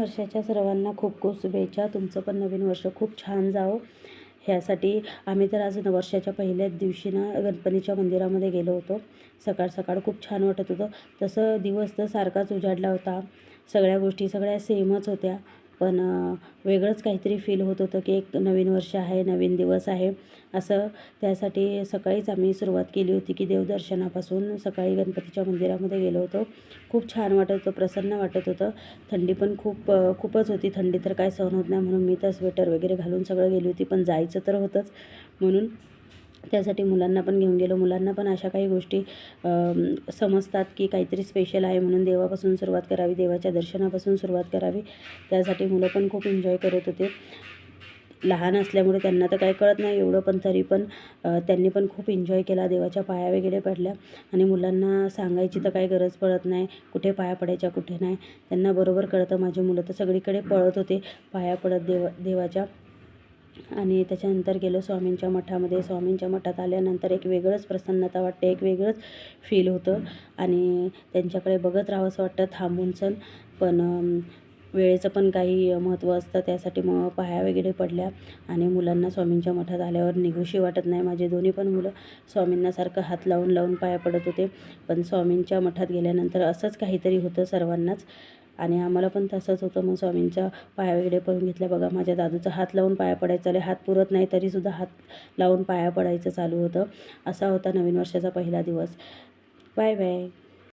वर्षाच्या सर्वांना खूप खूप शुभेच्छा. तुमचं पण नवीन वर्ष खूप छान जावो ह्यासाठी आम्ही तर आज वर्षाच्या पहिल्याच दिवशी ना गणपतीच्या मंदिरामध्ये गेलो होतो. सकाळ सकाळ खूप छान वाटत होतं. तसं दिवस तर सारखाच उजाडला होता. सगळ्या गोष्टी सगळ्या सेमच होत्या. पण वेगळंच काहीतरी फील होत होतं की एक नवीन वर्ष आहे, नवीन दिवस आहे असं. त्यासाठी सकाळीच आम्ही सुरुवात केली होती की देवदर्शनापासून सकाळी गणपतीच्या मंदिरामध्ये गेलो होतो. खूप छान वाटत होतं, प्रसन्न वाटत होतं. थंडी पण खूपच होती. थंडी तर काय सहन होत नाही म्हणून मी तर स्वेटर वगैरे घालून सगळं गेली होती. पण जायचं तर होतंच म्हणून त्यासाठी मुलांना पण घेऊन गेलो. मुलांना पण अशा काही गोष्टी समजतात की काहीतरी स्पेशल आहे म्हणून देवापासून सुरुवात करावी, देवाच्या दर्शनापासून सुरुवात करावी. त्यासाठी मुलं पण खूप एन्जॉय करत होते. लहान असल्यामुळे त्यांना तर काही कळत नाही एवढं, पण तरी पण त्यांनी पण खूप एन्जॉय केला. देवाच्या पाया वगैरे पडल्या आणि मुलांना सांगायची तर काही गरज पडत नाही कुठे पाया पडायच्या कुठे नाही. त्यांना बरोबर कळतं. माझी मुलं तर सगळीकडे पळत होते पाया पडत देवाच्या. आणि त्याच्यानंतर गेलो स्वामींच्या मठामध्ये. स्वामींच्या मठात आल्यानंतर एक वेगळंच प्रसन्नता वाटते, एक वेगळंच फील होतं आणि त्यांच्याकडे बघत राहावंसं वाटतं थांबूनसण. पण वेळेचं पण काही महत्त्व असतं. त्यासाठी मग पाया वगैरे पडल्या आणि मुलांना स्वामींच्या मठात आल्यावर निघूशी वाटत नाही. माझे दोन्ही पण मुलं स्वामींना सारखं हात लावून लावून पाया पडत होते. पण स्वामींच्या मठात गेल्यानंतर असंच काहीतरी होतं सर्वांनाच आणि आम्हाला पण तसंच होतं. मग स्वामींच्या पाया वगैरे पडून घेतल्या. बघा माझ्या दादूचा हात लावून पाया पडायचं चालू, हात पुरत नाही तरीसुद्धा हात लावून पाया पडायचं चालू होतं. असा होता नवीन वर्षाचा पहिला दिवस. Bye bye.